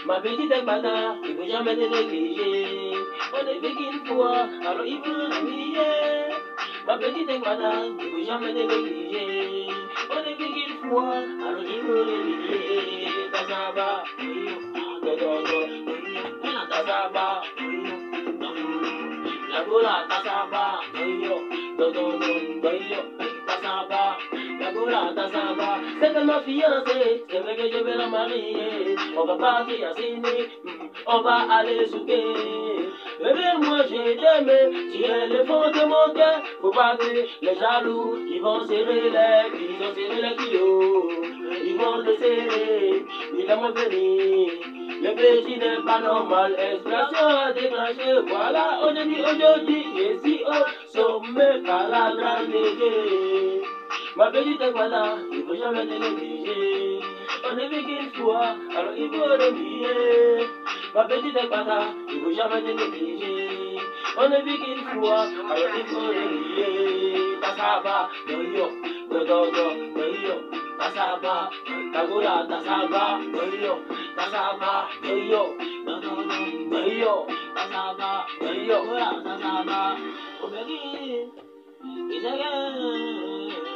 Ma petite Agbada, il faut jamais te négliger. On est fait qu'une fois, alors il faut l'oublier. Ma petite Agbada, il faut jamais te négliger. On est fait qu'une fois, alors il faut l'oublier. Tasaba, Tasaba, la gola Tasaba, Tasaba, la gola Tasaba. C'est que ma fiancée, c'est vrai que je vais la marier. On va partir à Sydney, on va aller souper. Bébé, moi j'ai t'aimé, tu es le fond de mon cœur. Faut pas que les jaloux, ils vont serrer les kilos. Ils vont te serrer, ils vont me venir. Le petit n'est pas normal, expression à déclencher. Voilà, aujourd'hui, je suis au sommet par la grande égée. Ma petite voilà, il faut jamais te négliger. On est vu qu'une fois, alors il faut l'oublier. Ma petite voilà, il faut jamais te négliger. On est vu qu'une fois, alors il faut l'oublier. Tasaba, yo, yo, Tasaba, Tagola, Tasaba, yo, Tasaba, yo, Tasaba, yo, Tasaba, Omegi, is again.